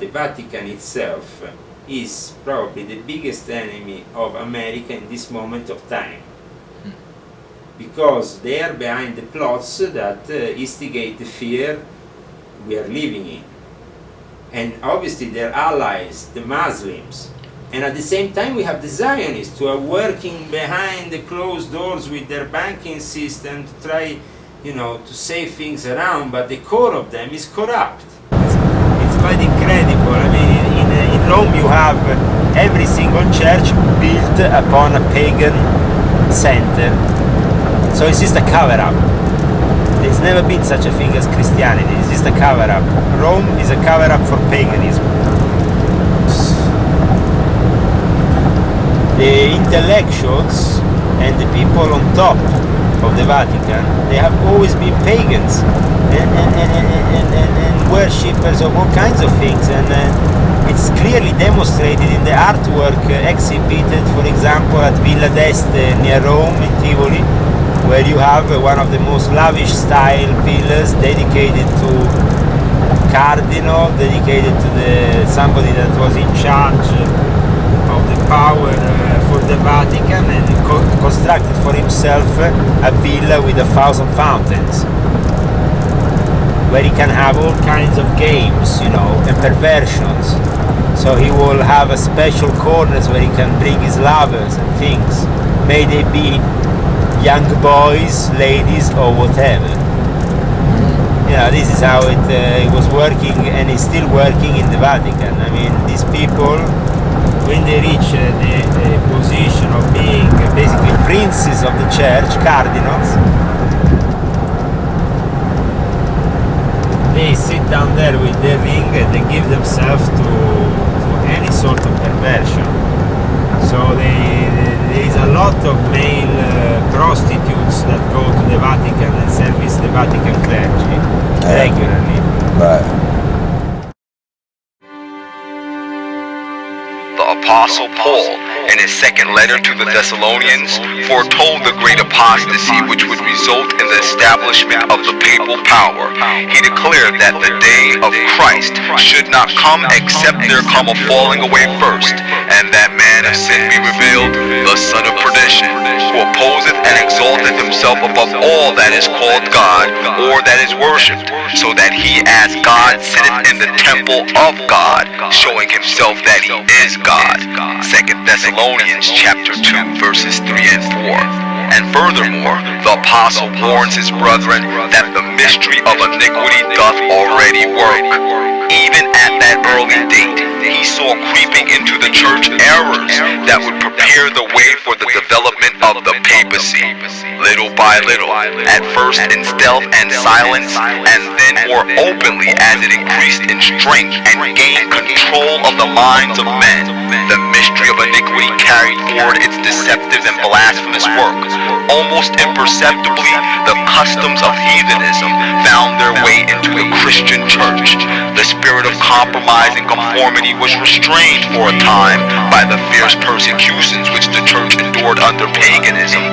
the Vatican itself is probably the biggest enemy of America in this moment of time, because they are behind the plots that instigate the fear we are living in. And obviously their allies, the Muslims. And at the same time we have the Zionists who are working behind the closed doors with their banking system to try, you know, to save things around, but the core of them is corrupt. It's quite incredible. I mean, in Rome you have every single church built upon a pagan center. So it's just a cover-up. There's never been such a thing as Christianity. It's just a cover-up. Rome is a cover-up for paganism. The intellectuals and the people on top of the Vatican, they have always been pagans and worshippers of all kinds of things. And it's clearly demonstrated in the artwork exhibited, for example, at Villa d'Este near Rome in Tivoli, where you have one of the most lavish style villas dedicated to cardinal, dedicated to somebody that was in charge of the power for the Vatican, and constructed for himself a villa with 1,000 fountains, where he can have all kinds of games, you know, and perversions. So he will have a special corners where he can bring his lovers and things, may they be young boys, ladies, or whatever. You know, this is how it was working, and is still working in the Vatican. I mean, these people, when they reach the position of being basically princes of the church, cardinals, they sit down there with their ring and they give themselves to any sort of perversion. So there is a lot of male prostitutes that go to the Vatican and service the Vatican clergy regularly. Right. The Apostle Paul, in his second letter to the Thessalonians, foretold the great apostasy which would result in the establishment of the papal power. He declared that the day of Christ should not come except there come a falling away first, and that man of sin be revealed, the son of perdition, who opposeth and exalteth himself above all that is called God, or that is worshipped, so that he as God sitteth in the temple of God, showing himself that he is God. 2 Thessalonians chapter 2 verses 3 and 4. And furthermore, the apostle warns his brethren that the mystery of iniquity doth already work. Even at that early date, he saw creeping into the church errors that would prepare the way for the development of the papacy. Little by little, at first in stealth and silence, and then more openly as it increased in strength and gained control of the minds of men, the mystery of iniquity carried forward its deceptive and blasphemous work. Almost imperceptibly, the customs of heathenism found their way into the Christian church. The spirit of compromise and conformity was restrained for a time by the fierce persecutions which the church endured under paganism.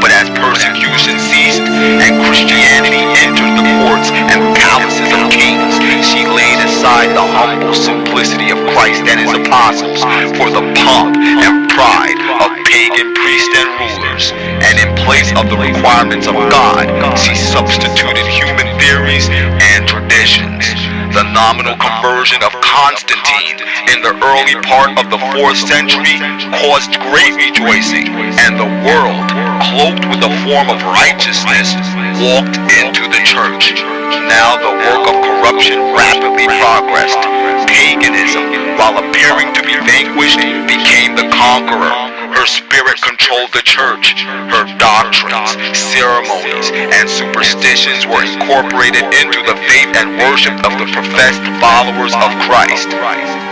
But as persecution ceased and Christianity entered the courts and palaces of kings, she laid aside the humble simplicity of Christ and his apostles for the pomp and pride of pagan priests and rulers, and in place of the requirements of God, she substituted human theories and traditions. The nominal conversion of Constantine in the early part of the 4th century caused great rejoicing, and the world, cloaked with a form of righteousness, walked into the church. Now the work of corruption rapidly progressed. Paganism, while appearing to be vanquished, became the conqueror. Her spirit controlled the church. Her doctrines, ceremonies, and superstitions were incorporated into the faith and worship of the professed followers of Christ.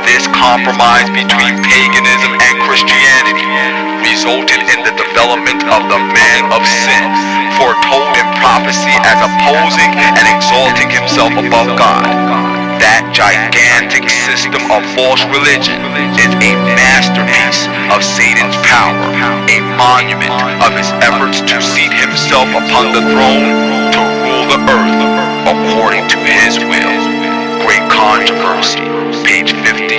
This compromise between paganism and Christianity resulted in the development of the man of sin, foretold in prophecy as opposing and exalting himself above God. That gigantic system of false religion is a masterpiece of Satan's power, a monument of his efforts to seat himself upon the throne to rule the earth according to his will. Great controversy. page 50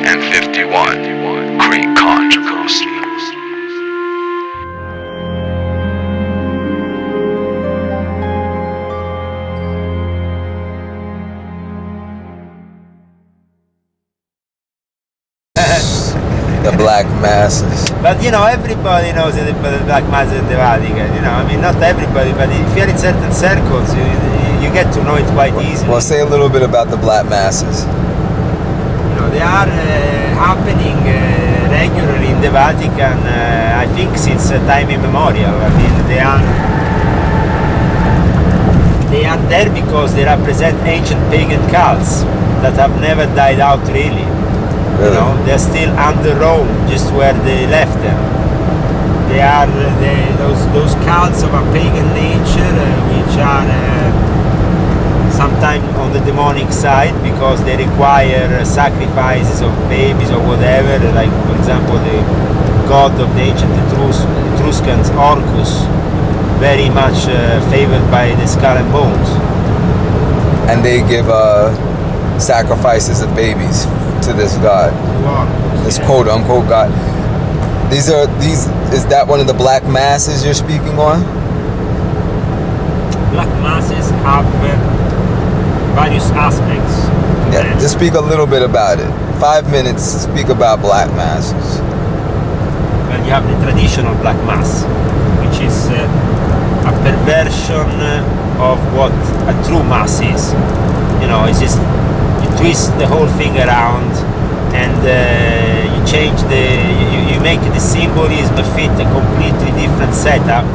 and 51, Great Controversy. The black masses. But you know, everybody knows the black masses in the Vatican. You know, I mean, not everybody, but if you're in certain circles, you get to know it quite easily. Well, say a little bit about the black masses. You know, they are happening regularly in the Vatican. I think since time immemorial. I mean, they are there because they represent ancient pagan cults that have never died out really. Really? You know, they're still under Rome, just where they left them. They are those cults of a pagan nature, which are sometimes on the demonic side because they require sacrifices of babies or whatever. Like, for example, the god of the ancient Etruscans, Orcus, very much favored by the skull and bones. And they give sacrifices of babies to this god, this quote unquote god. Is that one of the black masses you're speaking on? Black masses have various aspects. Yeah, just speak a little bit about it. 5 minutes, speak about black masses. Well, you have the traditional black mass, which is a perversion of what a true mass is. You know, it's just you twist the whole thing around and you change you make the symbolism fit a completely different setup,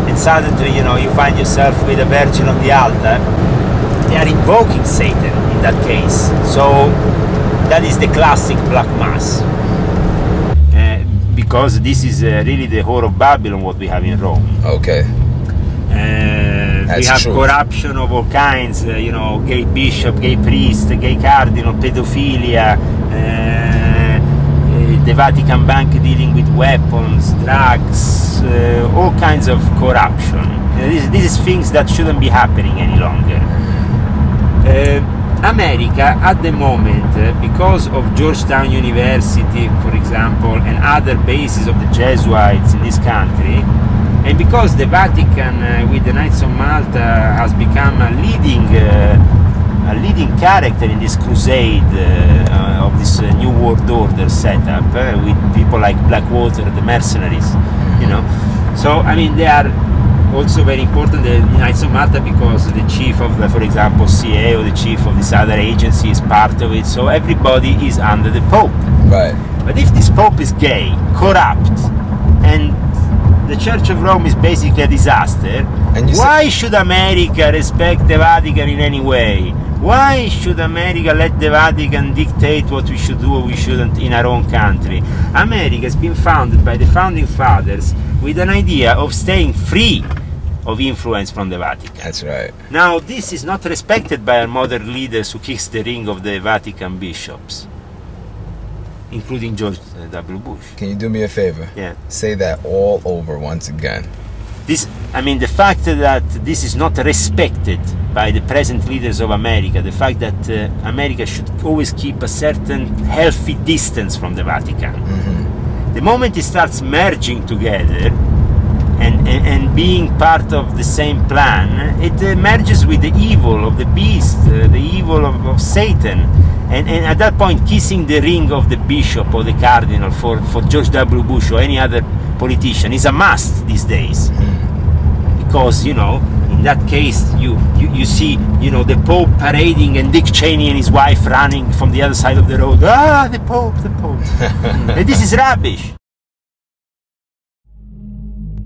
and suddenly, you know, you find yourself with a virgin on the altar. They are invoking Satan in that case. So that is the classic black mass, because this is really the whore of Babylon what we have in Rome. Okay. We have true. corruption of all kinds, you know, gay bishop, gay priest, gay cardinal, pedophilia, the Vatican Bank dealing with weapons, drugs, all kinds of corruption. This is things that shouldn't be happening any longer. America at the moment, because of Georgetown University, for example, and other bases of the Jesuits in this country, and because the Vatican, with the Knights of Malta, has become a leading character in this crusade of this new world order setup, with people like Blackwater, the mercenaries, you know. So, I mean, they are also very important, the Knights of Malta, because the chief of, for example, CA or the chief of this other agency is part of it. So everybody is under the Pope. Right. But if this Pope is gay, corrupt, and the Church of Rome is basically a disaster, why should America respect the Vatican in any way? Why should America let the Vatican dictate what we should do or we shouldn't in our own country? America has been founded by the founding fathers with an idea of staying free of influence from the Vatican. That's right. Now, this is not respected by our modern leaders who kiss the ring of the Vatican bishops, including George W. Bush. Can you do me a favor? Yeah. Say that all over once again. The fact that this is not respected by the present leaders of America, the fact that America should always keep a certain healthy distance from the Vatican. Mm-hmm. The moment it starts merging together and being part of the same plan, it merges with the evil of the beast, the evil of Satan. And at that point, kissing the ring of the bishop or the cardinal for George W. Bush or any other politician is a must these days. Because, you know, in that case, you see, you know, the Pope parading and Dick Cheney and his wife running from the other side of the road. Ah, the Pope, the Pope. And this is rubbish.